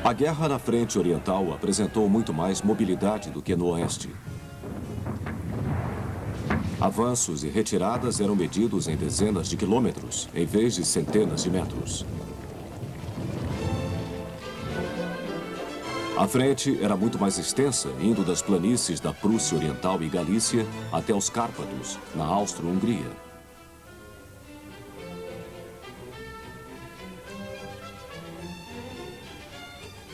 A guerra na frente oriental apresentou muito mais mobilidade do que no oeste. Avanços e retiradas eram medidos em dezenas de quilômetros, em vez de centenas de metros. A frente era muito mais extensa, indo das planícies da Prússia Oriental e Galícia até os Cárpatos, na Áustro-Hungria.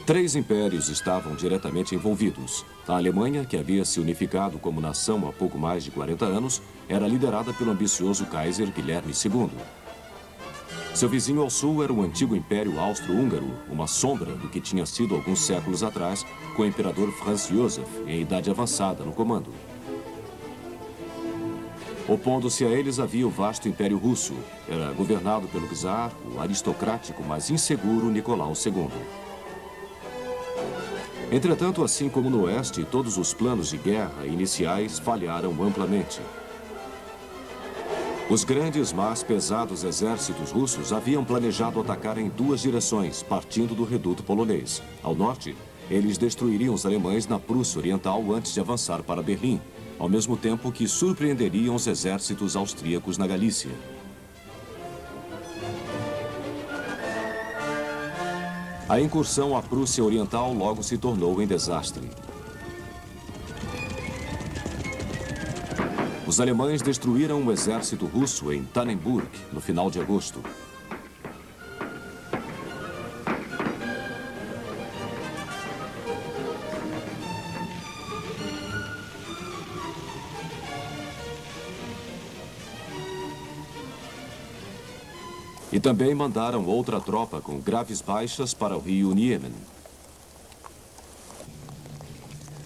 Três impérios estavam diretamente envolvidos. A Alemanha, que havia se unificado como nação há pouco mais de 40 anos, era liderada pelo ambicioso Kaiser Guilherme II. Seu vizinho ao sul era o antigo Império Austro-Húngaro, uma sombra do que tinha sido alguns séculos atrás, com o imperador Franz Josef, em idade avançada, no comando. Opondo-se a eles havia o vasto Império Russo. Era governado pelo czar, o aristocrático, mas inseguro Nicolau II. Entretanto, assim como no oeste, todos os planos de guerra iniciais falharam amplamente. Os grandes, mas pesados exércitos russos haviam planejado atacar em duas direções, partindo do reduto polonês. Ao norte, eles destruiriam os alemães na Prússia Oriental antes de avançar para Berlim, ao mesmo tempo que surpreenderiam os exércitos austríacos na Galícia. A incursão à Prússia Oriental logo se tornou em desastre. Os alemães destruíram o exército russo em Tannenburg, no final de agosto. E também mandaram outra tropa com graves baixas para o rio Niemen.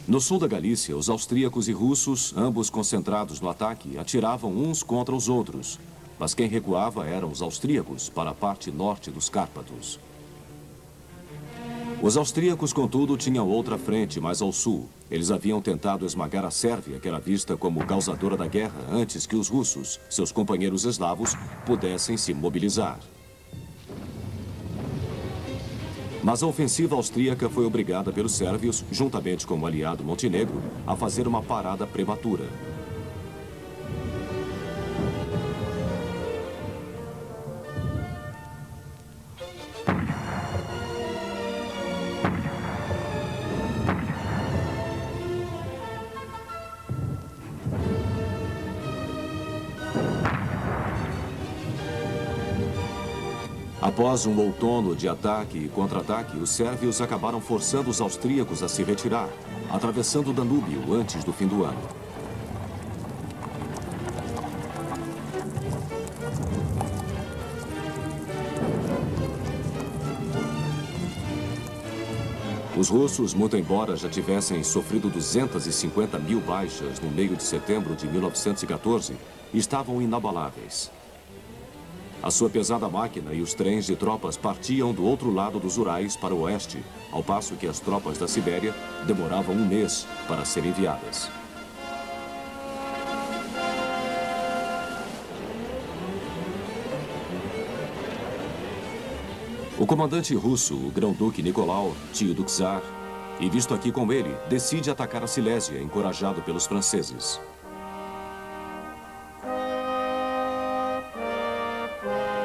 No sul da Galícia, os austríacos e russos, ambos concentrados no ataque, atiravam uns contra os outros. Mas quem recuava eram os austríacos para a parte norte dos Cárpatos. Os austríacos, contudo, tinham outra frente mais ao sul. Eles haviam tentado esmagar a Sérvia, que era vista como causadora da guerra, antes que os russos, seus companheiros eslavos, pudessem se mobilizar. Mas a ofensiva austríaca foi obrigada pelos sérvios, juntamente com o aliado Montenegro, a fazer uma parada prematura. Após um outono de ataque e contra-ataque, os sérvios acabaram forçando os austríacos a se retirar, atravessando o Danúbio antes do fim do ano. Os russos, muito embora já tivessem sofrido 250 mil baixas no meio de setembro de 1914, estavam inabaláveis. A sua pesada máquina e os trens de tropas partiam do outro lado dos Urais para o oeste, ao passo que as tropas da Sibéria demoravam um mês para serem enviadas. O comandante russo, o grão-duque Nicolau, tio do czar, e visto aqui com ele, decide atacar a Silésia, encorajado pelos franceses.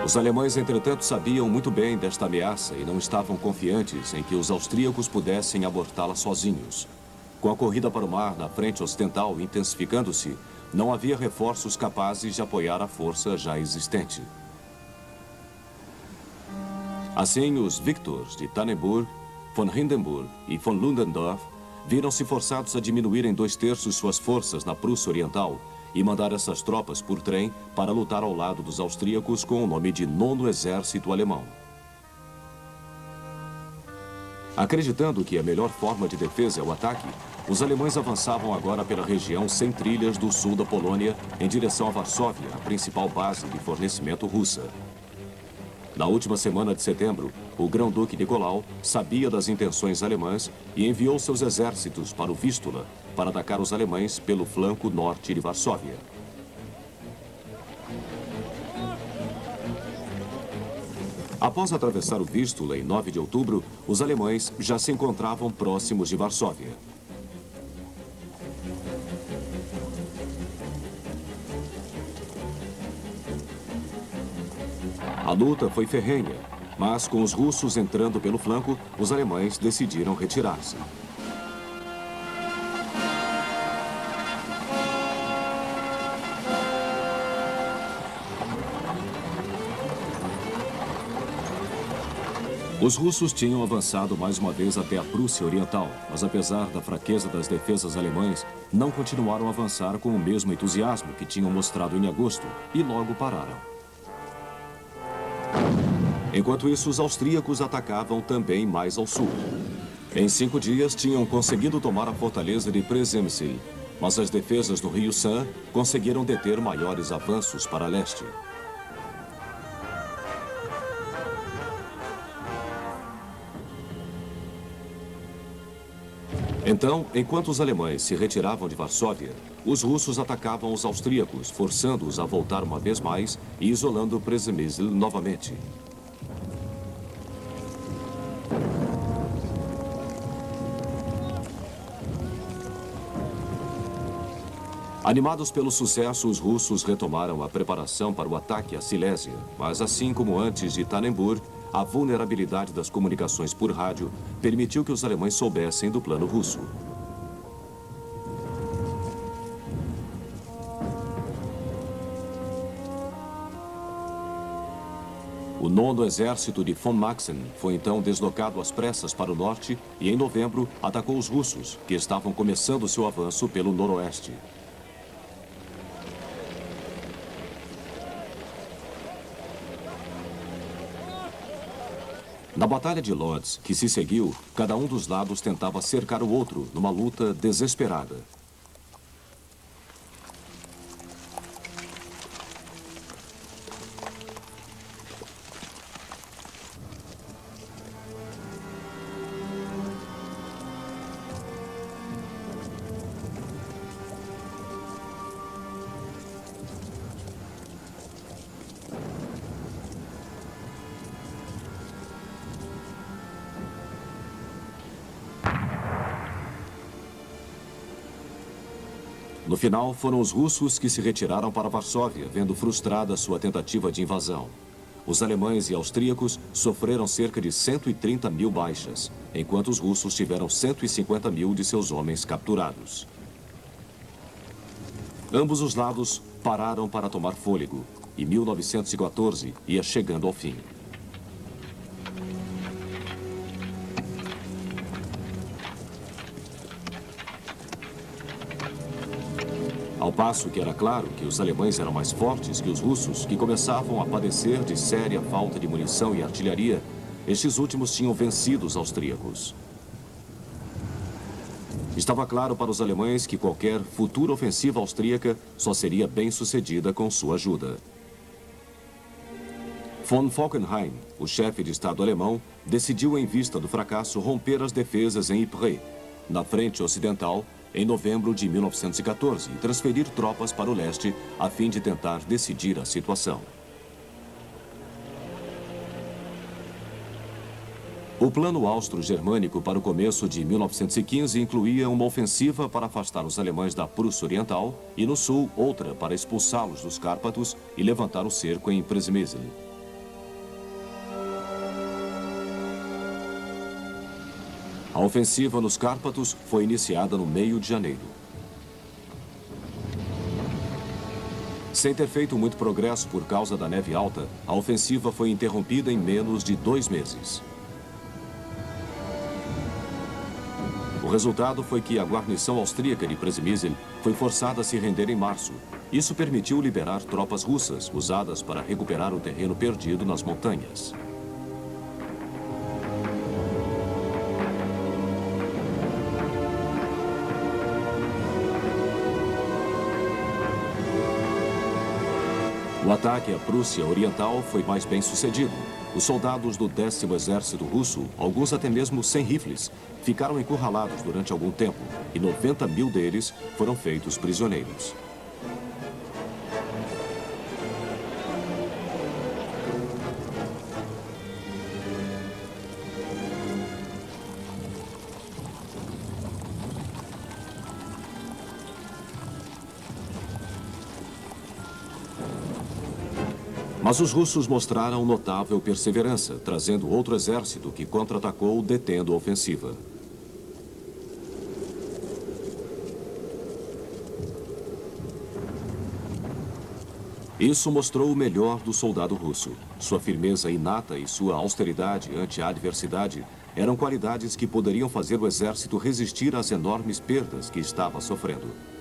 Os alemães, entretanto, sabiam muito bem desta ameaça e não estavam confiantes em que os austríacos pudessem abortá-la sozinhos. Com a corrida para o mar na frente ocidental intensificando-se, não havia reforços capazes de apoiar a força já existente. Assim, os Victors de Tannenburg, von Hindenburg e von Ludendorff viram-se forçados a diminuir em 2/3 suas forças na Prússia Oriental e mandar essas tropas por trem para lutar ao lado dos austríacos com o nome de 9º Exército Alemão. Acreditando que a melhor forma de defesa é o ataque, os alemães avançavam agora pela região sem trilhas do sul da Polônia em direção a Varsóvia, a principal base de fornecimento russa. Na última semana de setembro, o grão-duque Nicolau sabia das intenções alemãs e enviou seus exércitos para o Vístula para atacar os alemães pelo flanco norte de Varsóvia. Após atravessar o Vístula em 9 de outubro, os alemães já se encontravam próximos de Varsóvia. A luta foi ferrenha, mas com os russos entrando pelo flanco, os alemães decidiram retirar-se. Os russos tinham avançado mais uma vez até a Prússia Oriental, mas apesar da fraqueza das defesas alemãs, não continuaram a avançar com o mesmo entusiasmo que tinham mostrado em agosto e logo pararam. Enquanto isso, os austríacos atacavam também mais ao sul. Em 5 dias, tinham conseguido tomar a fortaleza de Przemysl, mas as defesas do rio San conseguiram deter maiores avanços para leste. Então, enquanto os alemães se retiravam de Varsóvia, os russos atacavam os austríacos, forçando-os a voltar uma vez mais e isolando Przemysl novamente. Animados pelo sucesso, os russos retomaram a preparação para o ataque à Silésia, mas assim como antes de Tannenburg, a vulnerabilidade das comunicações por rádio permitiu que os alemães soubessem do plano russo. O 9º Exército de von Maxen foi então deslocado às pressas para o norte e, em novembro, atacou os russos, que estavam começando seu avanço pelo noroeste. Na Batalha de Lodz, que se seguiu, cada um dos lados tentava cercar o outro numa luta desesperada. No final, foram os russos que se retiraram para Varsóvia, vendo frustrada sua tentativa de invasão. Os alemães e austríacos sofreram cerca de 130 mil baixas, enquanto os russos tiveram 150 mil de seus homens capturados. Ambos os lados pararam para tomar fôlego, e 1914 ia chegando ao fim. Ao passo que era claro que os alemães eram mais fortes que os russos, que começavam a padecer de séria falta de munição e artilharia, estes últimos tinham vencido os austríacos. Estava claro para os alemães que qualquer futura ofensiva austríaca só seria bem sucedida com sua ajuda. Von Falkenhayn, o chefe de Estado alemão, decidiu, em vista do fracasso, romper as defesas em Ypres, na frente ocidental, em novembro de 1914, e transferir tropas para o leste a fim de tentar decidir a situação. O plano austro-germânico para o começo de 1915 incluía uma ofensiva para afastar os alemães da Prússia Oriental e, no sul, outra para expulsá-los dos Cárpatos e levantar o cerco em Przemysl. A ofensiva nos Cárpatos foi iniciada no meio de janeiro. Sem ter feito muito progresso por causa da neve alta, a ofensiva foi interrompida em menos de 2 meses. O resultado foi que a guarnição austríaca de Przemysl foi forçada a se render em março. Isso permitiu liberar tropas russas, usadas para recuperar o terreno perdido nas montanhas. O ataque à Prússia Oriental foi mais bem sucedido. Os soldados do 10º Exército Russo, alguns até mesmo sem rifles, ficaram encurralados durante algum tempo e 90 mil deles foram feitos prisioneiros. Mas os russos mostraram notável perseverança, trazendo outro exército que contra-atacou, detendo a ofensiva. Isso mostrou o melhor do soldado russo. Sua firmeza inata e sua austeridade ante a adversidade eram qualidades que poderiam fazer o exército resistir às enormes perdas que estava sofrendo.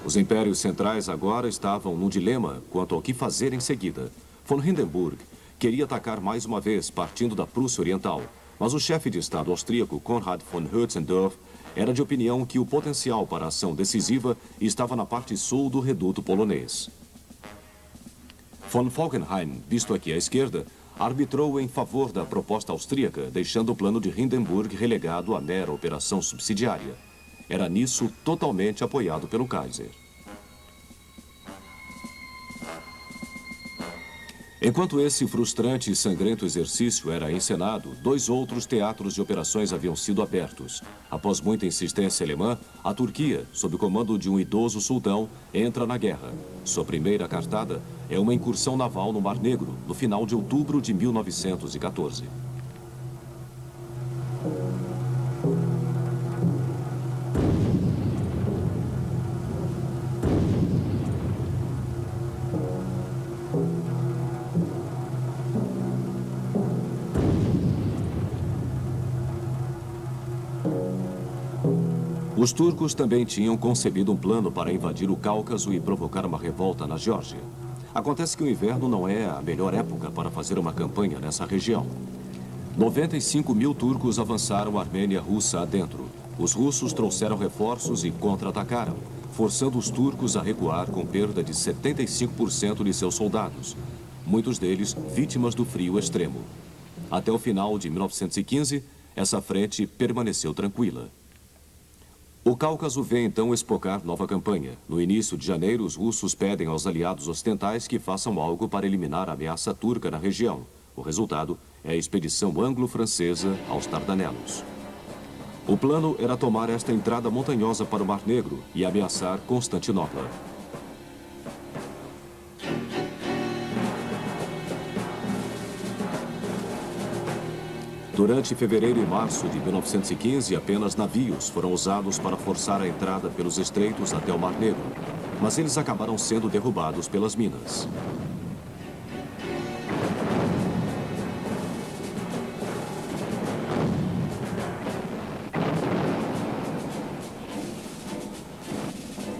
Os impérios centrais agora estavam num dilema quanto ao que fazer em seguida. Von Hindenburg queria atacar mais uma vez, partindo da Prússia Oriental, mas o chefe de Estado austríaco Konrad von Hötzendorf era de opinião que o potencial para a ação decisiva estava na parte sul do reduto polonês. Von Falkenhayn, visto aqui à esquerda, arbitrou em favor da proposta austríaca, deixando o plano de Hindenburg relegado à mera operação subsidiária. Era nisso totalmente apoiado pelo Kaiser. Enquanto esse frustrante e sangrento exercício era encenado, 2 outros teatros de operações haviam sido abertos. Após muita insistência alemã, a Turquia, sob o comando de um idoso sultão, entra na guerra. Sua primeira cartada é uma incursão naval no Mar Negro, no final de outubro de 1914. Os turcos também tinham concebido um plano para invadir o Cáucaso e provocar uma revolta na Geórgia. Acontece que o inverno não é a melhor época para fazer uma campanha nessa região. 95 mil turcos avançaram a Armênia russa adentro. Os russos trouxeram reforços e contra-atacaram, forçando os turcos a recuar com perda de 75% de seus soldados, muitos deles vítimas do frio extremo. Até o final de 1915, essa frente permaneceu tranquila. O Cáucaso vê então espocar nova campanha. No início de janeiro, os russos pedem aos aliados ocidentais que façam algo para eliminar a ameaça turca na região. O resultado é a expedição anglo-francesa aos Dardanelos. O plano era tomar esta entrada montanhosa para o Mar Negro e ameaçar Constantinopla. Durante fevereiro e março de 1915, apenas navios foram usados para forçar a entrada pelos estreitos até o Mar Negro, mas eles acabaram sendo derrubados pelas minas.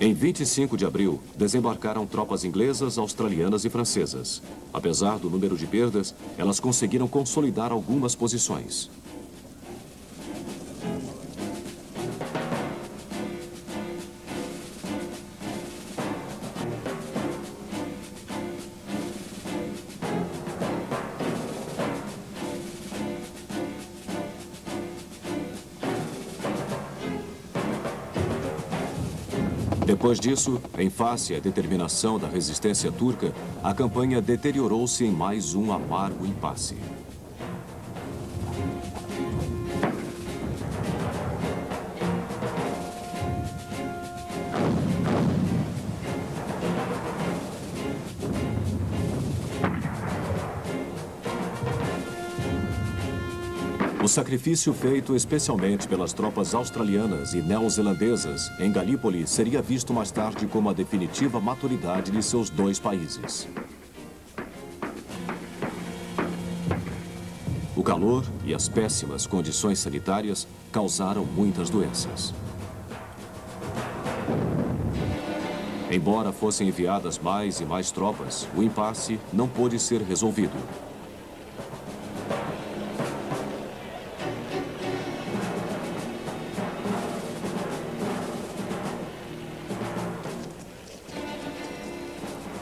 Em 25 de abril, desembarcaram tropas inglesas, australianas e francesas. Apesar do número de perdas, elas conseguiram consolidar algumas posições. Depois disso, em face à determinação da resistência turca, a campanha deteriorou-se em mais um amargo impasse. O sacrifício feito especialmente pelas tropas australianas e neozelandesas em Galípoli seria visto mais tarde como a definitiva maturidade de seus 2 países. O calor e as péssimas condições sanitárias causaram muitas doenças. Embora fossem enviadas mais e mais tropas, o impasse não pôde ser resolvido.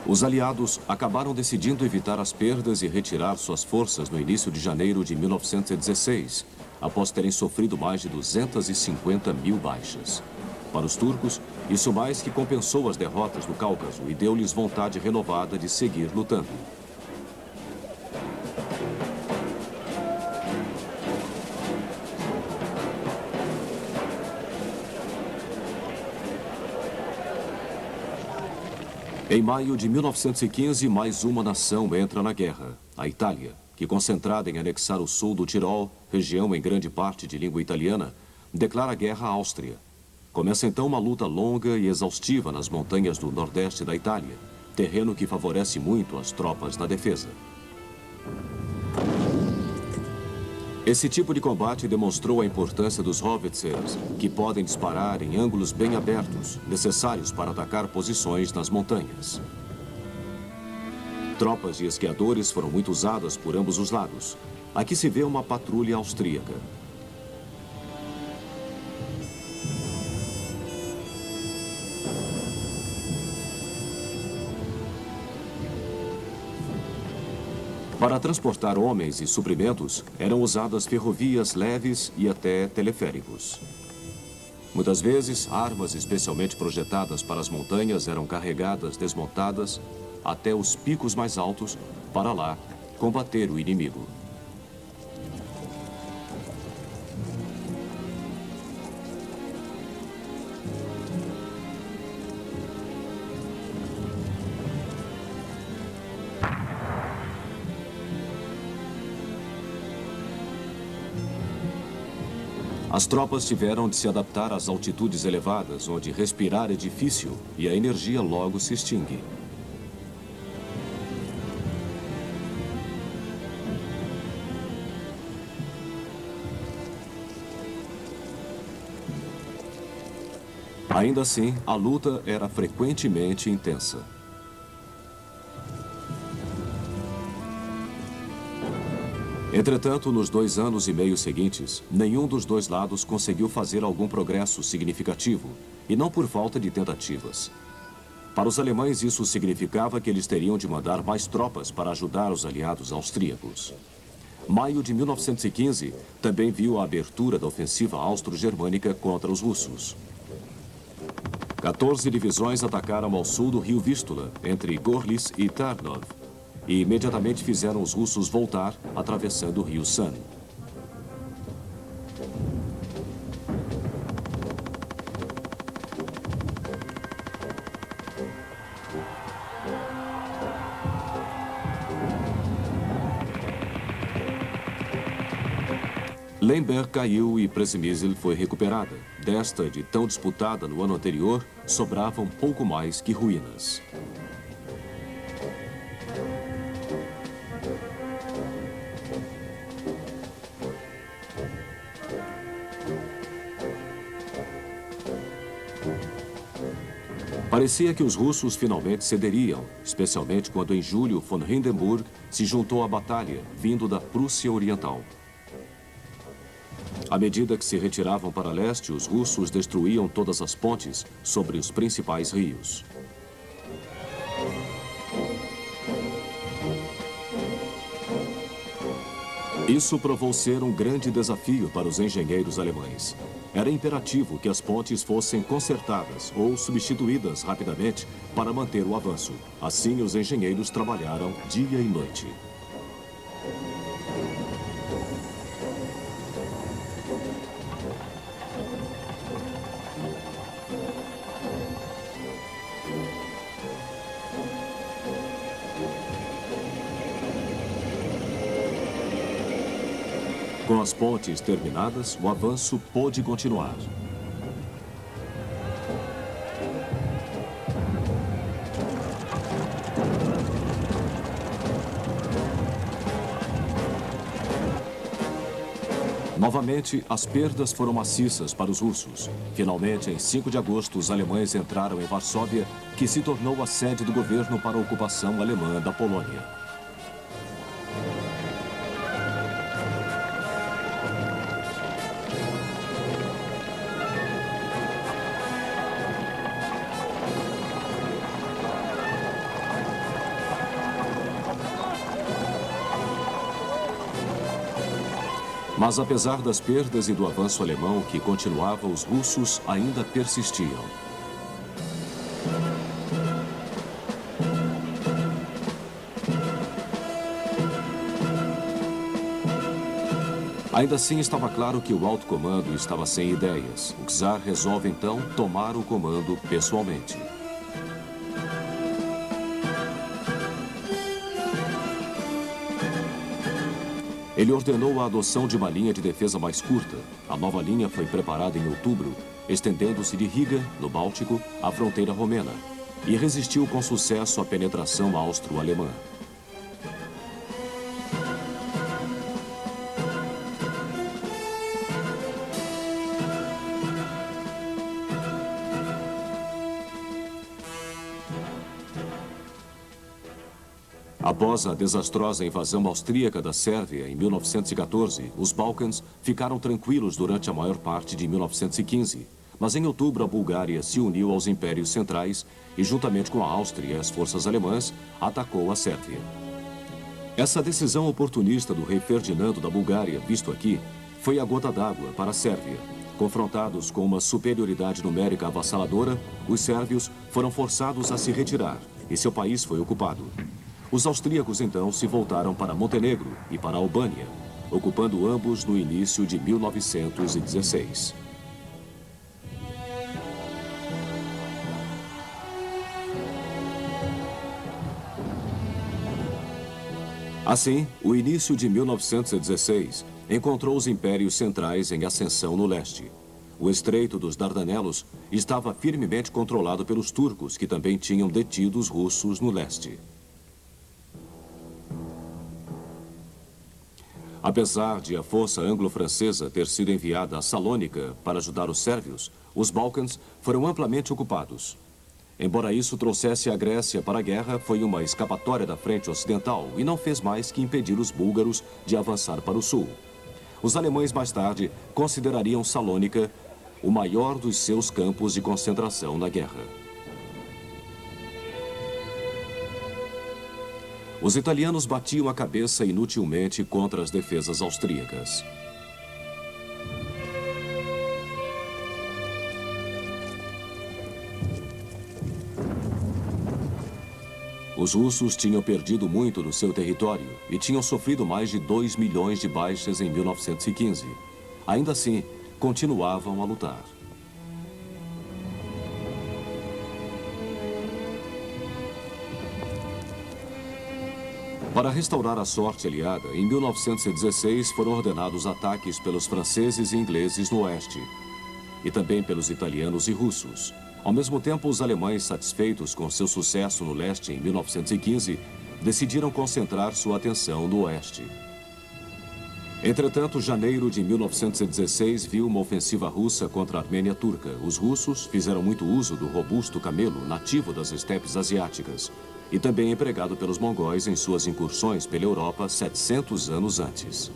Os aliados acabaram decidindo evitar as perdas e retirar suas forças no início de janeiro de 1916, após terem sofrido mais de 250 mil baixas. Para os turcos, isso mais que compensou as derrotas do Cáucaso e deu-lhes vontade renovada de seguir lutando. Em maio de 1915, mais uma nação entra na guerra, a Itália, que, concentrada em anexar o sul do Tirol, região em grande parte de língua italiana, declara guerra à Áustria. Começa então uma luta longa e exaustiva nas montanhas do nordeste da Itália, terreno que favorece muito as tropas na defesa. Esse tipo de combate demonstrou a importância dos howitzers, que podem disparar em ângulos bem abertos, necessários para atacar posições nas montanhas. Tropas de esquiadores foram muito usadas por ambos os lados. Aqui se vê uma patrulha austríaca. Para transportar homens e suprimentos, eram usadas ferrovias leves e até teleféricos. Muitas vezes, armas especialmente projetadas para as montanhas eram carregadas, desmontadas, até os picos mais altos, para lá combater o inimigo. As tropas tiveram de se adaptar às altitudes elevadas, onde respirar é difícil e a energia logo se extingue. Ainda assim, a luta era frequentemente intensa. Entretanto, nos 2 anos e meio seguintes, nenhum dos dois lados conseguiu fazer algum progresso significativo, e não por falta de tentativas. Para os alemães, isso significava que eles teriam de mandar mais tropas para ajudar os aliados austríacos. Maio de 1915 também viu a abertura da ofensiva austro-germânica contra os russos. 14 divisões atacaram ao sul do rio Vístula, entre Gorlice e Tarnów, e imediatamente fizeram os russos voltar, atravessando o rio San. Lemberg caiu e Przemysl foi recuperada. Desta, de tão disputada no ano anterior, sobravam pouco mais que ruínas. Parecia que os russos finalmente cederiam, especialmente quando em julho von Hindenburg se juntou à batalha, vindo da Prússia Oriental. À medida que se retiravam para leste, os russos destruíam todas as pontes sobre os principais rios. Isso provou ser um grande desafio para os engenheiros alemães. Era imperativo que as pontes fossem consertadas ou substituídas rapidamente para manter o avanço. Assim, os engenheiros trabalharam dia e noite. Com as pontes terminadas, o avanço pôde continuar. Novamente, as perdas foram maciças para os russos. Finalmente, em 5 de agosto, os alemães entraram em Varsóvia, que se tornou a sede do governo para a ocupação alemã da Polônia. Mas apesar das perdas e do avanço alemão que continuava, os russos ainda persistiam. Ainda assim, estava claro que o alto comando estava sem ideias. O czar resolve então tomar o comando pessoalmente. Ele ordenou a adoção de uma linha de defesa mais curta. A nova linha foi preparada em outubro, estendendo-se de Riga, no Báltico, à fronteira romena, e resistiu com sucesso à penetração austro-alemã. Após a desastrosa invasão austríaca da Sérvia em 1914, os Balcãs ficaram tranquilos durante a maior parte de 1915. Mas em outubro a Bulgária se uniu aos impérios centrais e, juntamente com a Áustria e as forças alemãs, atacou a Sérvia. Essa decisão oportunista do rei Ferdinando da Bulgária, visto aqui, foi a gota d'água para a Sérvia. Confrontados com uma superioridade numérica avassaladora, os sérvios foram forçados a se retirar e seu país foi ocupado. Os austríacos, então, se voltaram para Montenegro e para a Albânia, ocupando ambos no início de 1916. Assim, o início de 1916 encontrou os impérios centrais em ascensão no leste. O Estreito dos Dardanelos estava firmemente controlado pelos turcos, que também tinham detido os russos no leste. Apesar de a força anglo-francesa ter sido enviada a Salônica para ajudar os sérvios, os Balcãs foram amplamente ocupados. Embora isso trouxesse a Grécia para a guerra, foi uma escapatória da frente ocidental e não fez mais que impedir os búlgaros de avançar para o sul. Os alemães mais tarde considerariam Salônica o maior dos seus campos de concentração na guerra. Os italianos batiam a cabeça inutilmente contra as defesas austríacas. Os russos tinham perdido muito do seu território e tinham sofrido mais de 2 milhões de baixas em 1915. Ainda assim, continuavam a lutar. Para restaurar a sorte aliada, em 1916 foram ordenados ataques pelos franceses e ingleses no oeste, e também pelos italianos e russos. Ao mesmo tempo, os alemães, satisfeitos com seu sucesso no leste em 1915, decidiram concentrar sua atenção no oeste. Entretanto, janeiro de 1916 viu uma ofensiva russa contra a Armênia turca. Os russos fizeram muito uso do robusto camelo nativo das estepes asiáticas e também empregado pelos mongóis em suas incursões pela Europa 700 anos antes.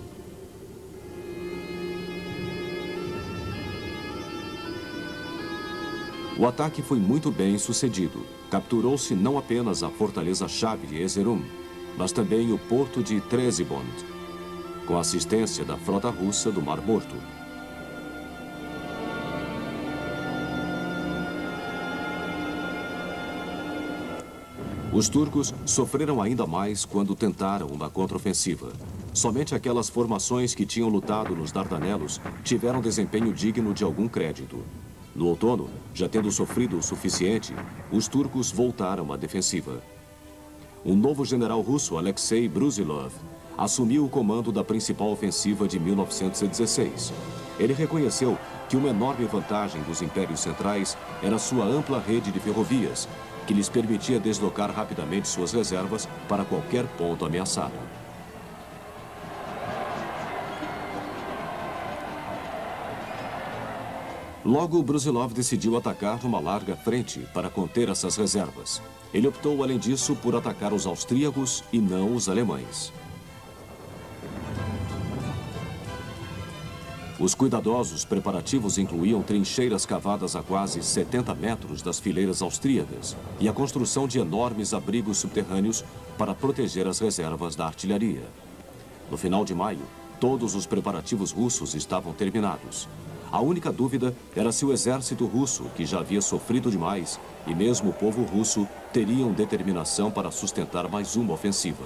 O ataque foi muito bem sucedido. Capturou-se não apenas a fortaleza-chave de Erzurum, mas também o porto de Trezibond, com a assistência da frota russa do Mar Morto. Os turcos sofreram ainda mais quando tentaram uma contraofensiva. Somente aquelas formações que tinham lutado nos Dardanelos tiveram desempenho digno de algum crédito. No outono, já tendo sofrido o suficiente, os turcos voltaram à defensiva. Um novo general russo, Alexei Brusilov, assumiu o comando da principal ofensiva de 1916. Ele reconheceu que uma enorme vantagem dos impérios centrais era sua ampla rede de ferrovias, que lhes permitia deslocar rapidamente suas reservas para qualquer ponto ameaçado. Logo, Brusilov decidiu atacar numa larga frente para conter essas reservas. Ele optou, além disso, por atacar os austríacos e não os alemães. Os cuidadosos preparativos incluíam trincheiras cavadas a quase 70 metros das fileiras austríacas e a construção de enormes abrigos subterrâneos para proteger as reservas da artilharia. No final de maio, todos os preparativos russos estavam terminados. A única dúvida era se o exército russo, que já havia sofrido demais, e mesmo o povo russo, teriam determinação para sustentar mais uma ofensiva.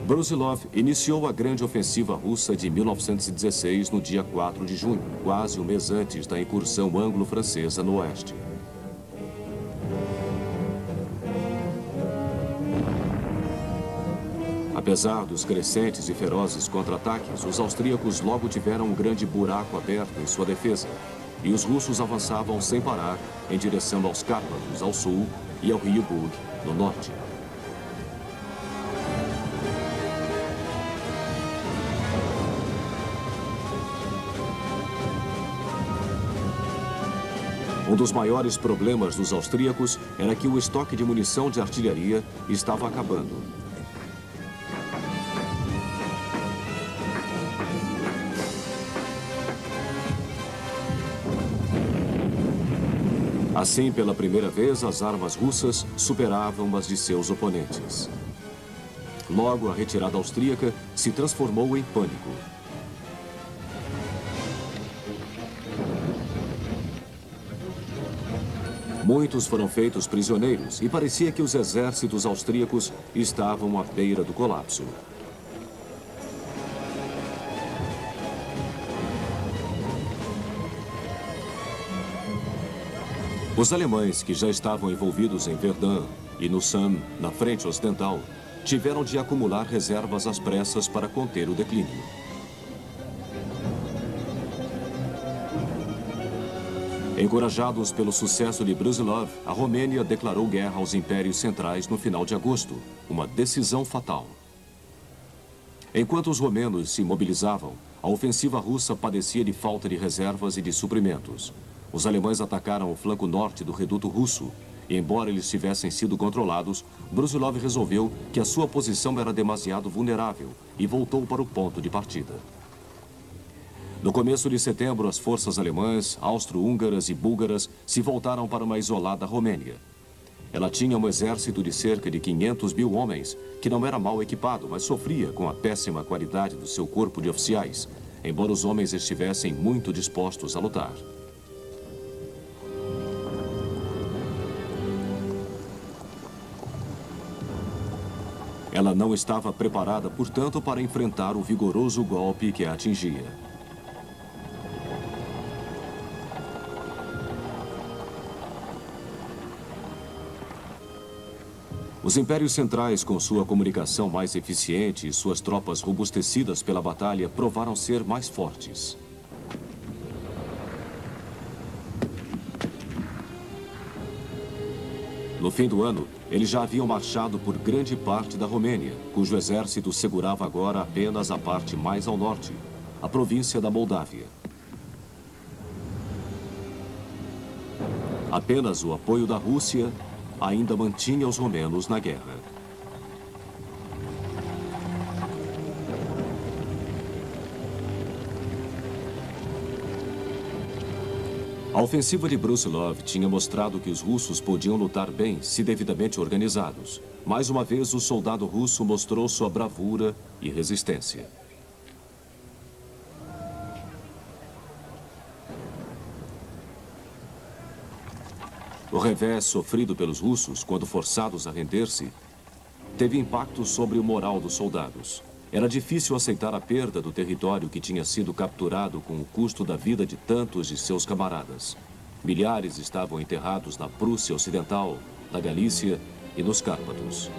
Brusilov iniciou a grande ofensiva russa de 1916 no dia 4 de junho, quase um mês antes da incursão anglo-francesa no oeste. Apesar dos crescentes e ferozes contra-ataques, os austríacos logo tiveram um grande buraco aberto em sua defesa, e os russos avançavam sem parar em direção aos Cárpatos, ao sul, e ao rio Bug, no norte. Um dos maiores problemas dos austríacos era que o estoque de munição de artilharia estava acabando. Assim, pela primeira vez, as armas russas superavam as de seus oponentes. Logo, a retirada austríaca se transformou em pânico. Muitos foram feitos prisioneiros e parecia que os exércitos austríacos estavam à beira do colapso. Os alemães, que já estavam envolvidos em Verdun e no Somme, na frente ocidental, tiveram de acumular reservas às pressas para conter o declínio. Encorajados pelo sucesso de Brusilov, a Romênia declarou guerra aos impérios centrais no final de agosto, uma decisão fatal. Enquanto os romenos se mobilizavam, a ofensiva russa padecia de falta de reservas e de suprimentos. Os alemães atacaram o flanco norte do reduto russo, e embora eles tivessem sido controlados, Brusilov resolveu que a sua posição era demasiado vulnerável e voltou para o ponto de partida. No começo de setembro, as forças alemãs, austro-húngaras e búlgaras se voltaram para uma isolada Romênia. Ela tinha um exército de cerca de 500 mil homens, que não era mal equipado, mas sofria com a péssima qualidade do seu corpo de oficiais, embora os homens estivessem muito dispostos a lutar. Ela não estava preparada, portanto, para enfrentar o vigoroso golpe que a atingia. Os impérios centrais, com sua comunicação mais eficiente e suas tropas robustecidas pela batalha, provaram ser mais fortes. No fim do ano, eles já haviam marchado por grande parte da Romênia, cujo exército segurava agora apenas a parte mais ao norte, a província da Moldávia. Apenas o apoio da Rússia ainda mantinha os romenos na guerra. A ofensiva de Brusilov tinha mostrado que os russos podiam lutar bem se devidamente organizados. Mais uma vez, o soldado russo mostrou sua bravura e resistência. O revés sofrido pelos russos, quando forçados a render-se, teve impacto sobre o moral dos soldados. Era difícil aceitar a perda do território que tinha sido capturado com o custo da vida de tantos de seus camaradas. Milhares estavam enterrados na Prússia Ocidental, na Galícia e nos Cárpatos.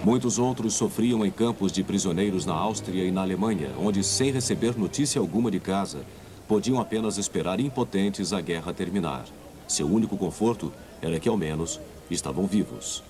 Muitos outros sofriam em campos de prisioneiros na Áustria e na Alemanha, onde, sem receber notícia alguma de casa, podiam apenas esperar impotentes a guerra terminar. Seu único conforto era que, ao menos, estavam vivos.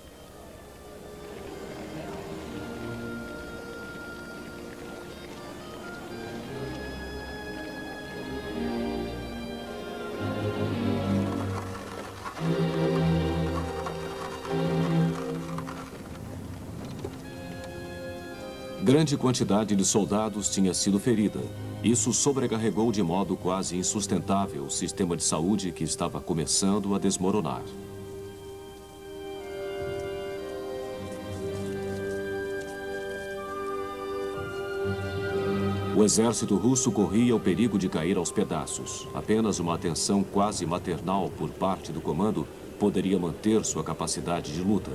Grande quantidade de soldados tinha sido ferida. Isso sobrecarregou de modo quase insustentável o sistema de saúde que estava começando a desmoronar. O exército russo corria o perigo de cair aos pedaços. Apenas uma atenção quase maternal por parte do comando poderia manter sua capacidade de luta.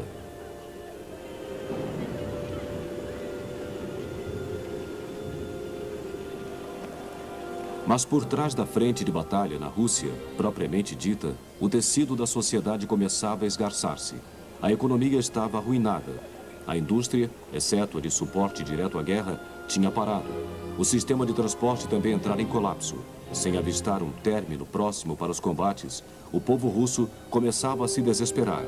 Mas por trás da frente de batalha na Rússia, propriamente dita, o tecido da sociedade começava a esgarçar-se. A economia estava arruinada. A indústria, exceto a de suporte direto à guerra, tinha parado. O sistema de transporte também entrara em colapso. Sem avistar um término próximo para os combates, o povo russo começava a se desesperar.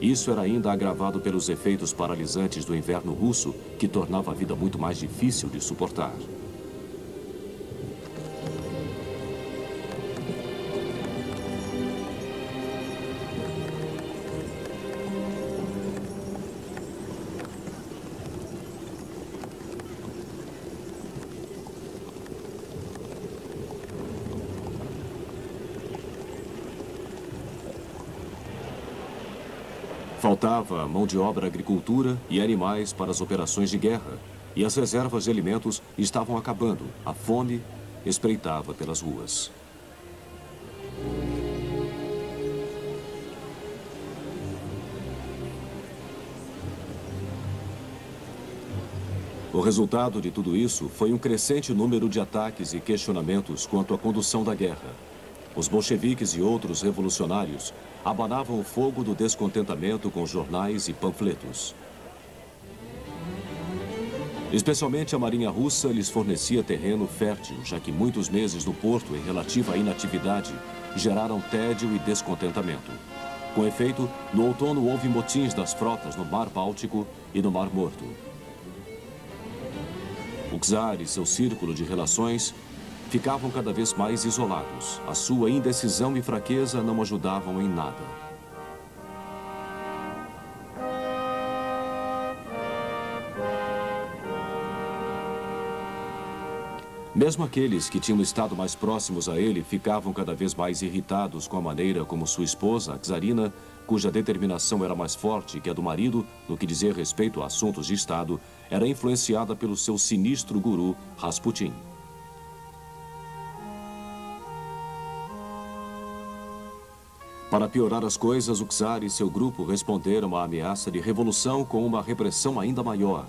Isso era ainda agravado pelos efeitos paralisantes do inverno russo, que tornava a vida muito mais difícil de suportar. Faltava mão de obra, agricultura e animais para as operações de guerra, e as reservas de alimentos estavam acabando. A fome espreitava pelas ruas. O resultado de tudo isso foi um crescente número de ataques e questionamentos quanto à condução da guerra. Os bolcheviques e outros revolucionários abanavam o fogo do descontentamento com jornais e panfletos. Especialmente a marinha russa lhes fornecia terreno fértil, já que muitos meses no porto em relativa inatividade geraram tédio e descontentamento. Com efeito, no outono houve motins das frotas no Mar Báltico e no Mar Morto. O czar e seu círculo de relações ficavam cada vez mais isolados. A sua indecisão e fraqueza não ajudavam em nada. Mesmo aqueles que tinham estado mais próximos a ele ficavam cada vez mais irritados com a maneira como sua esposa, a czarina, cuja determinação era mais forte que a do marido no que dizia respeito a assuntos de Estado, era influenciada pelo seu sinistro guru, Rasputin. Para piorar as coisas, o czar e seu grupo responderam à ameaça de revolução com uma repressão ainda maior.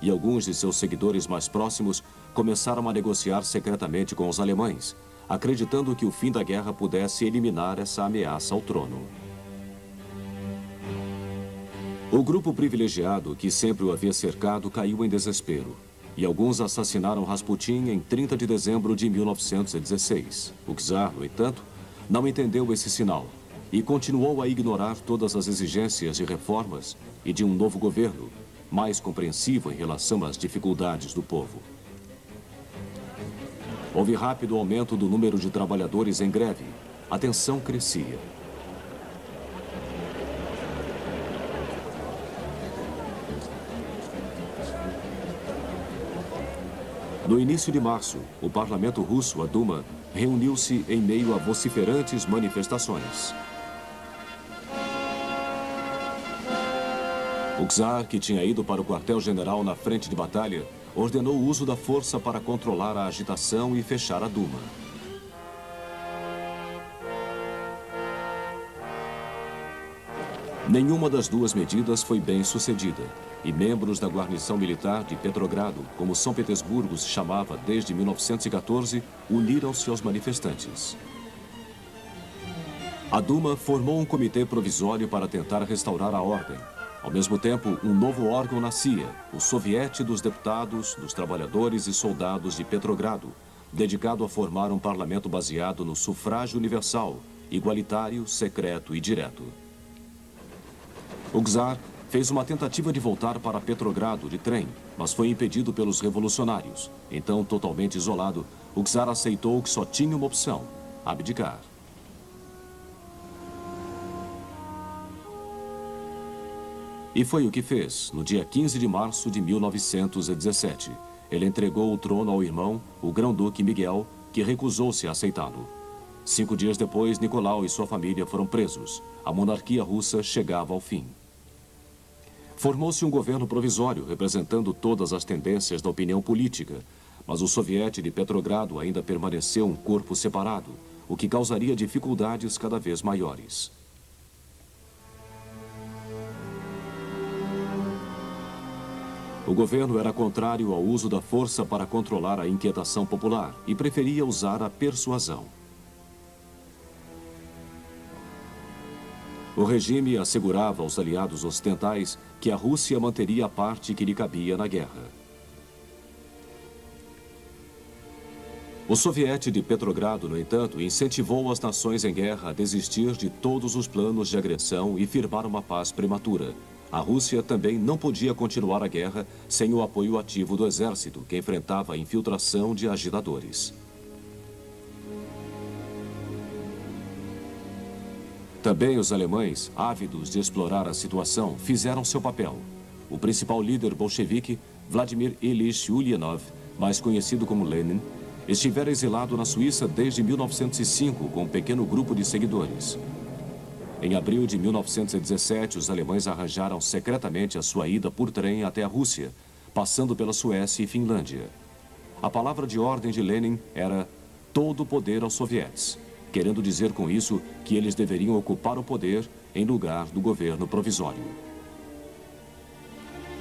E alguns de seus seguidores mais próximos começaram a negociar secretamente com os alemães, acreditando que o fim da guerra pudesse eliminar essa ameaça ao trono. O grupo privilegiado, que sempre o havia cercado, caiu em desespero. E alguns assassinaram Rasputin em 30 de dezembro de 1916. O czar, no entanto, não entendeu esse sinal e continuou a ignorar todas as exigências de reformas e de um novo governo, mais compreensivo em relação às dificuldades do povo. Houve rápido aumento do número de trabalhadores em greve. A tensão crescia. No início de março, o parlamento russo, a Duma, reuniu-se em meio a vociferantes manifestações. O czar, que tinha ido para o quartel-general na frente de batalha, ordenou o uso da força para controlar a agitação e fechar a Duma. Nenhuma das duas medidas foi bem sucedida, e membros da guarnição militar de Petrogrado, como São Petersburgo se chamava desde 1914, uniram-se aos manifestantes. A Duma formou um comitê provisório para tentar restaurar a ordem. Ao mesmo tempo, um novo órgão nascia, o Soviete dos Deputados, dos Trabalhadores e Soldados de Petrogrado, dedicado a formar um parlamento baseado no sufrágio universal, igualitário, secreto e direto. O czar fez uma tentativa de voltar para Petrogrado de trem, mas foi impedido pelos revolucionários. Então, totalmente isolado, o czar aceitou que só tinha uma opção: abdicar. E foi o que fez, no dia 15 de março de 1917. Ele entregou o trono ao irmão, o grão-duque Miguel, que recusou-se a aceitá-lo. 5 dias depois, Nicolau e sua família foram presos. A monarquia russa chegava ao fim. Formou-se um governo provisório, representando todas as tendências da opinião política, mas o soviete de Petrogrado ainda permaneceu um corpo separado, o que causaria dificuldades cada vez maiores. O governo era contrário ao uso da força para controlar a inquietação popular e preferia usar a persuasão. O regime assegurava aos aliados ocidentais que a Rússia manteria a parte que lhe cabia na guerra. O soviete de Petrogrado, no entanto, incentivou as nações em guerra a desistir de todos os planos de agressão e firmar uma paz prematura. A Rússia também não podia continuar a guerra sem o apoio ativo do exército, que enfrentava a infiltração de agitadores. Também os alemães, ávidos de explorar a situação, fizeram seu papel. O principal líder bolchevique, Vladimir Ilyich Ulyanov, mais conhecido como Lenin, estivera exilado na Suíça desde 1905 com um pequeno grupo de seguidores. Em abril de 1917, os alemães arranjaram secretamente a sua ida por trem até a Rússia, passando pela Suécia e Finlândia. A palavra de ordem de Lenin era todo o poder aos sovietes, querendo dizer com isso que eles deveriam ocupar o poder em lugar do governo provisório.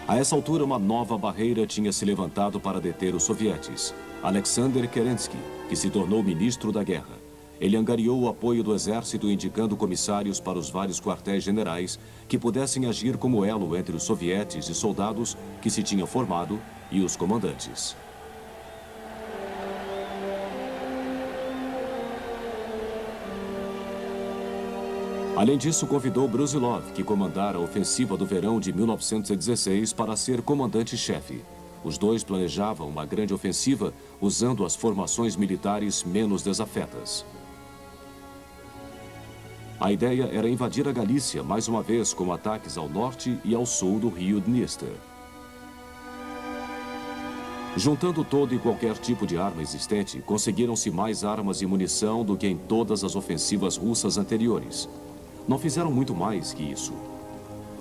A essa altura, uma nova barreira tinha se levantado para deter os sovietes. Alexander Kerensky, que se tornou ministro da guerra. Ele angariou o apoio do exército, indicando comissários para os vários quartéis generais que pudessem agir como elo entre os sovietes e soldados que se tinham formado e os comandantes. Além disso, convidou Brusilov, que comandara a ofensiva do verão de 1916, para ser comandante-chefe. Os dois planejavam uma grande ofensiva usando as formações militares menos desafetas. A ideia era invadir a Galícia mais uma vez com ataques ao norte e ao sul do rio Dniester. Juntando todo e qualquer tipo de arma existente, conseguiram-se mais armas e munição do que em todas as ofensivas russas anteriores. Não fizeram muito mais que isso.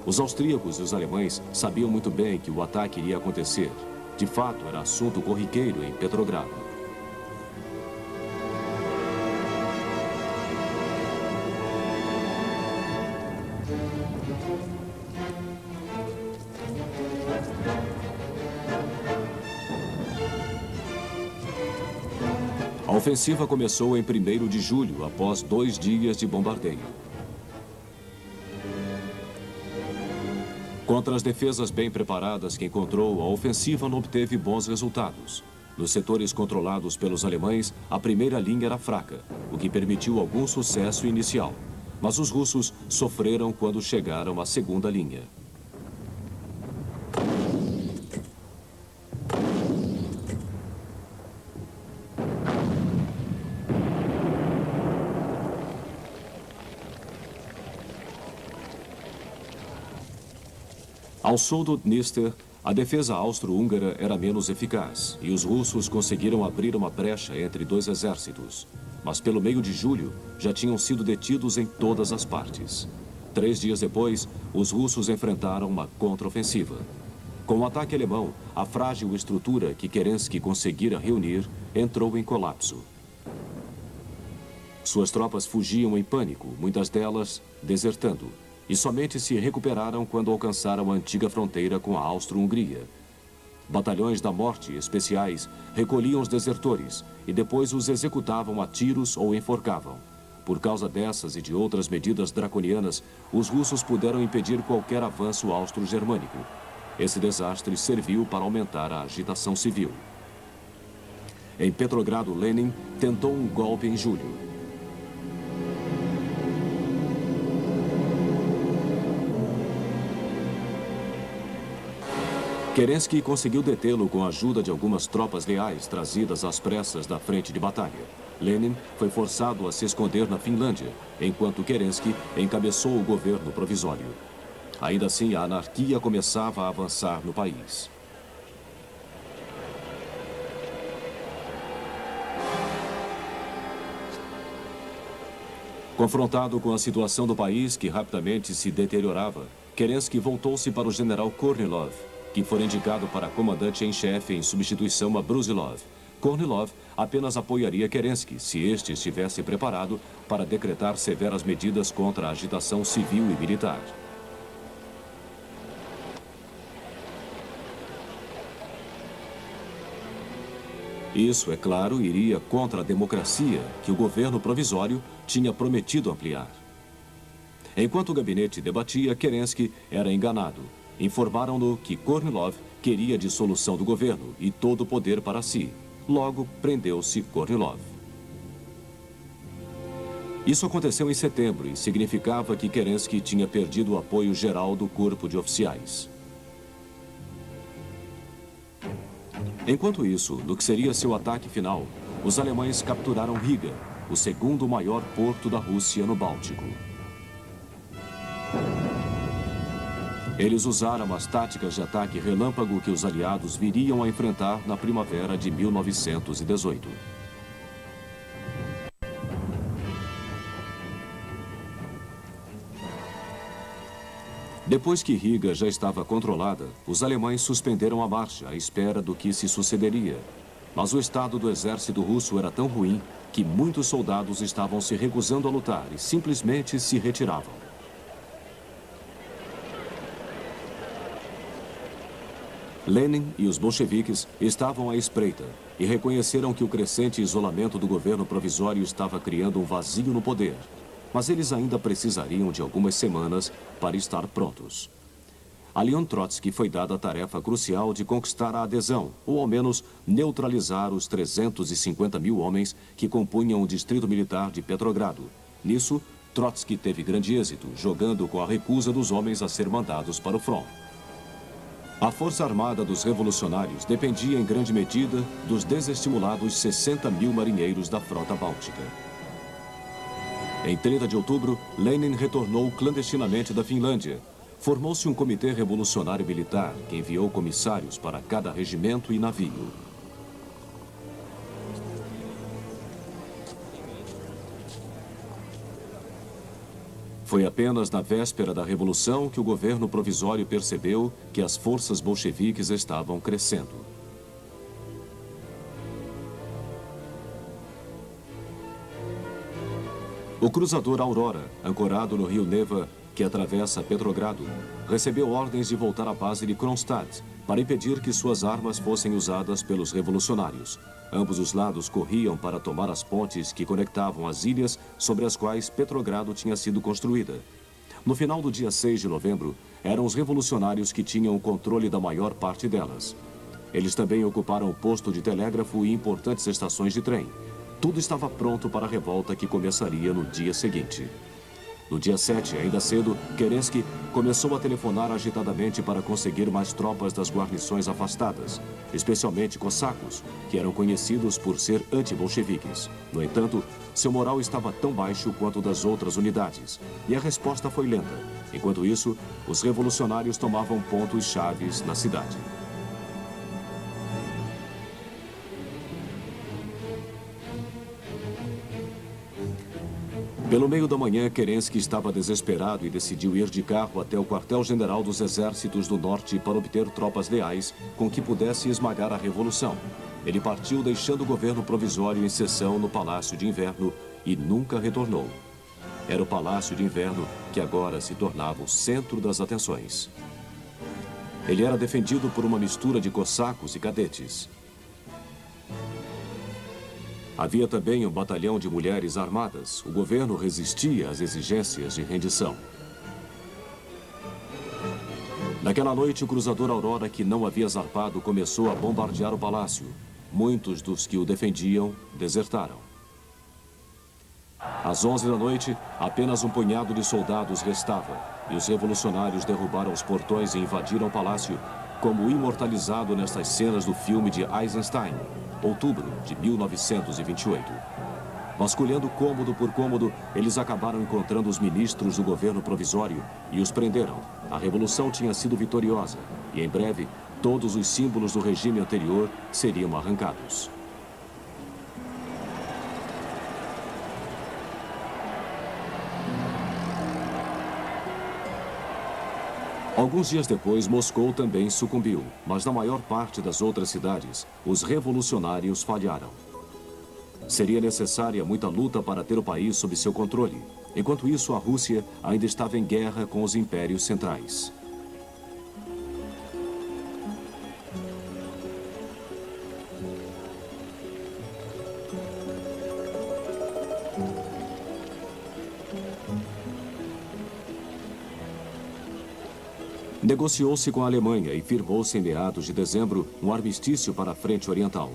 Os austríacos e os alemães sabiam muito bem que o ataque iria acontecer. De fato, era assunto corriqueiro em Petrogrado. A ofensiva começou em 1º de julho, após 2 dias de bombardeio. Contra as defesas bem preparadas que encontrou, a ofensiva não obteve bons resultados. Nos setores controlados pelos alemães, a primeira linha era fraca, o que permitiu algum sucesso inicial. Mas os russos sofreram quando chegaram à segunda linha. Ao sul do Dniester, a defesa austro-húngara era menos eficaz e os russos conseguiram abrir uma brecha entre 2 exércitos. Mas pelo meio de julho, já tinham sido detidos em todas as partes. 3 dias depois, os russos enfrentaram uma contraofensiva. Com o ataque alemão, a frágil estrutura que Kerensky conseguira reunir entrou em colapso. Suas tropas fugiam em pânico, muitas delas desertando. E somente se recuperaram quando alcançaram a antiga fronteira com a Áustro-Hungria. Batalhões da morte especiais recolhiam os desertores e depois os executavam a tiros ou enforcavam. Por causa dessas e de outras medidas draconianas, os russos puderam impedir qualquer avanço austro-germânico. Esse desastre serviu para aumentar a agitação civil. Em Petrogrado, Lenin tentou um golpe em julho. Kerensky conseguiu detê-lo com a ajuda de algumas tropas leais trazidas às pressas da frente de batalha. Lenin foi forçado a se esconder na Finlândia, enquanto Kerensky encabeçou o governo provisório. Ainda assim, a anarquia começava a avançar no país. Confrontado com a situação do país, que rapidamente se deteriorava, Kerensky voltou-se para o general Kornilov, que foi indicado para comandante em chefe em substituição a Brusilov. Kornilov apenas apoiaria Kerensky se este estivesse preparado para decretar severas medidas contra a agitação civil e militar. Isso, é claro, iria contra a democracia que o governo provisório tinha prometido ampliar. Enquanto o gabinete debatia, Kerensky era enganado. Informaram-no que Kornilov queria a dissolução do governo e todo o poder para si. Logo, prendeu-se Kornilov. Isso aconteceu em setembro e significava que Kerensky tinha perdido o apoio geral do corpo de oficiais. Enquanto isso, no que seria seu ataque final, os alemães capturaram Riga, o segundo maior porto da Rússia no Báltico. Eles usaram as táticas de ataque relâmpago que os aliados viriam a enfrentar na primavera de 1918. Depois que Riga já estava controlada, os alemães suspenderam a marcha à espera do que se sucederia. Mas o estado do exército russo era tão ruim que muitos soldados estavam se recusando a lutar e simplesmente se retiravam. Lenin e os bolcheviques estavam à espreita e reconheceram que o crescente isolamento do governo provisório estava criando um vazio no poder. Mas eles ainda precisariam de algumas semanas para estar prontos. A Leon Trotsky foi dada a tarefa crucial de conquistar a adesão, ou ao menos neutralizar os 350 mil homens que compunham o distrito militar de Petrogrado. Nisso, Trotsky teve grande êxito, jogando com a recusa dos homens a ser mandados para o front. A força armada dos revolucionários dependia em grande medida dos desestimulados 60 mil marinheiros da frota báltica. Em 30 de outubro, Lenin retornou clandestinamente da Finlândia. Formou-se um comitê revolucionário militar que enviou comissários para cada regimento e navio. Foi apenas na véspera da Revolução que o governo provisório percebeu que as forças bolcheviques estavam crescendo. O cruzador Aurora, ancorado no rio Neva, que atravessa Petrogrado, recebeu ordens de voltar à base de Kronstadt para impedir que suas armas fossem usadas pelos revolucionários. Ambos os lados corriam para tomar as pontes que conectavam as ilhas sobre as quais Petrogrado tinha sido construída. No final do dia 6 de novembro, eram os revolucionários que tinham o controle da maior parte delas. Eles também ocuparam o posto de telégrafo e importantes estações de trem. Tudo estava pronto para a revolta que começaria no dia seguinte. No dia 7, ainda cedo, Kerensky começou a telefonar agitadamente para conseguir mais tropas das guarnições afastadas, especialmente cossacos, que eram conhecidos por ser anti-bolcheviques. No entanto, seu moral estava tão baixo quanto o das outras unidades, e a resposta foi lenta. Enquanto isso, os revolucionários tomavam pontos chaves na cidade. Pelo meio da manhã, Kerensky estava desesperado e decidiu ir de carro até o quartel-general dos exércitos do norte para obter tropas leais com que pudesse esmagar a revolução. Ele partiu deixando o governo provisório em sessão no Palácio de Inverno e nunca retornou. Era o Palácio de Inverno que agora se tornava o centro das atenções. Ele era defendido por uma mistura de cossacos e cadetes. Havia também um batalhão de mulheres armadas. O governo resistia às exigências de rendição. Naquela noite, o cruzador Aurora, que não havia zarpado, começou a bombardear o palácio. Muitos dos que o defendiam desertaram. Às 11 da noite, apenas um punhado de soldados restava, e os revolucionários derrubaram os portões e invadiram o palácio, como imortalizado nestas cenas do filme de Eisenstein, outubro de 1928. Vasculhando cômodo por cômodo, eles acabaram encontrando os ministros do governo provisório e os prenderam. A revolução tinha sido vitoriosa e, em breve, todos os símbolos do regime anterior seriam arrancados. Alguns dias depois, Moscou também sucumbiu, mas na maior parte das outras cidades, os revolucionários falharam. Seria necessária muita luta para ter o país sob seu controle. Enquanto isso, a Rússia ainda estava em guerra com os impérios centrais. Negociou-se com a Alemanha e firmou-se em meados de dezembro um armistício para a frente oriental.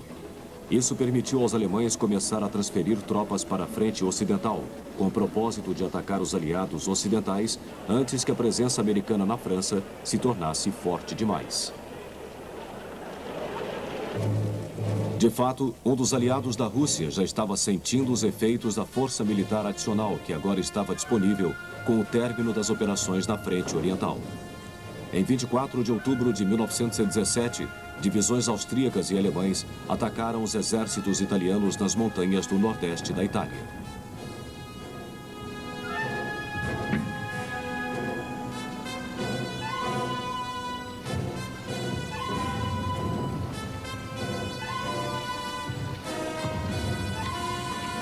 Isso permitiu aos alemães começar a transferir tropas para a frente ocidental, com o propósito de atacar os aliados ocidentais antes que a presença americana na França se tornasse forte demais. De fato, um dos aliados da Rússia já estava sentindo os efeitos da força militar adicional que agora estava disponível com o término das operações na frente oriental. Em 24 de outubro de 1917, divisões austríacas e alemães atacaram os exércitos italianos nas montanhas do nordeste da Itália.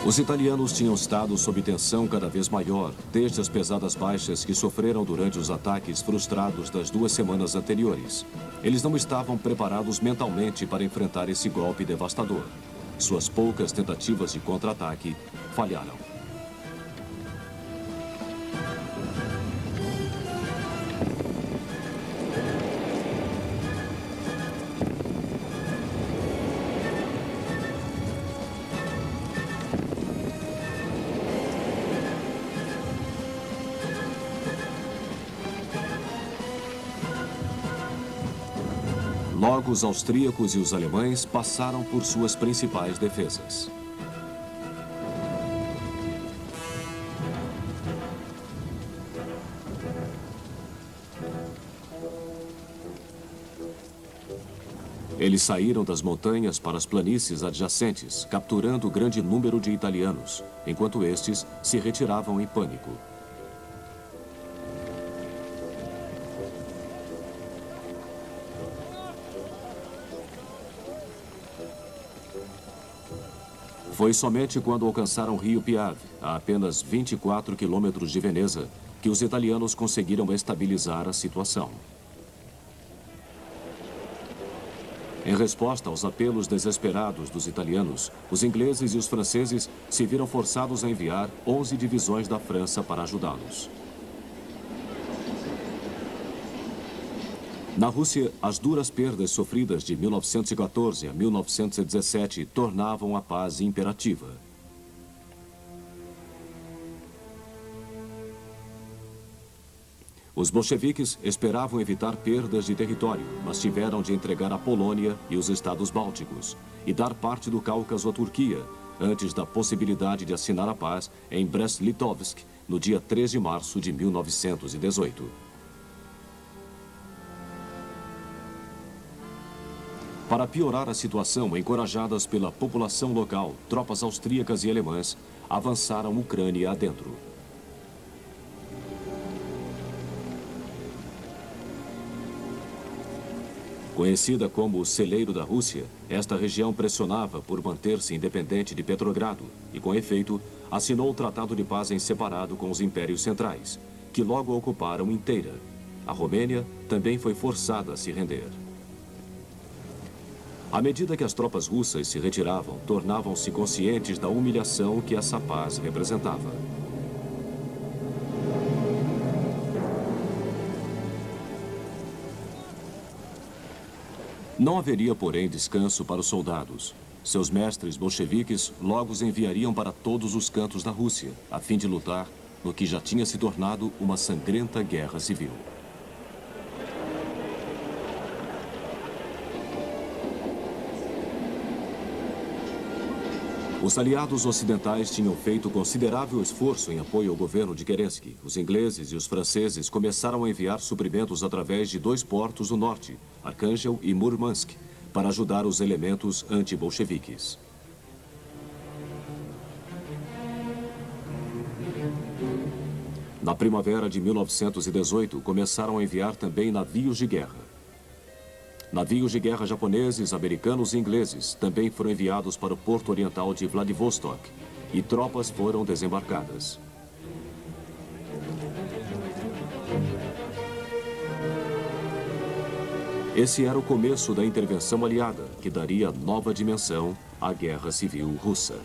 Os italianos tinham estado sob tensão cada vez maior, desde as pesadas baixas que sofreram durante os ataques frustrados das 2 semanas anteriores. Eles não estavam preparados mentalmente para enfrentar esse golpe devastador. Suas poucas tentativas de contra-ataque falharam. Logo, os austríacos e os alemães passaram por suas principais defesas. Eles saíram das montanhas para as planícies adjacentes, capturando grande número de italianos, enquanto estes se retiravam em pânico. Foi somente quando alcançaram Rio Piave, a apenas 24 quilômetros de Veneza, que os italianos conseguiram estabilizar a situação. Em resposta aos apelos desesperados dos italianos, os ingleses e os franceses se viram forçados a enviar 11 divisões da França para ajudá-los. Na Rússia, as duras perdas sofridas de 1914 a 1917 tornavam a paz imperativa. Os bolcheviques esperavam evitar perdas de território, mas tiveram de entregar a Polônia e os estados bálticos e dar parte do Cáucaso à Turquia, antes da possibilidade de assinar a paz em Brest-Litovsk, no dia 3 de março de 1918. Para piorar a situação, encorajadas pela população local, tropas austríacas e alemãs avançaram Ucrânia adentro. Conhecida como o celeiro da Rússia, esta região pressionava por manter-se independente de Petrogrado e, com efeito, assinou o Tratado de Paz em separado com os impérios centrais, que logo a ocuparam inteira. A Romênia também foi forçada a se render. À medida que as tropas russas se retiravam, tornavam-se conscientes da humilhação que essa paz representava. Não haveria, porém, descanso para os soldados. Seus mestres bolcheviques logo os enviariam para todos os cantos da Rússia, a fim de lutar no que já tinha se tornado uma sangrenta guerra civil. Os aliados ocidentais tinham feito considerável esforço em apoio ao governo de Kerensky. Os ingleses e os franceses começaram a enviar suprimentos através de 2 portos no norte, Arkhangel e Murmansk, para ajudar os elementos anti-bolcheviques. Na primavera de 1918, começaram a enviar também navios de guerra. Navios de guerra japoneses, americanos e ingleses também foram enviados para o porto oriental de Vladivostok e tropas foram desembarcadas. Esse era o começo da intervenção aliada, que daria nova dimensão à Guerra Civil Russa.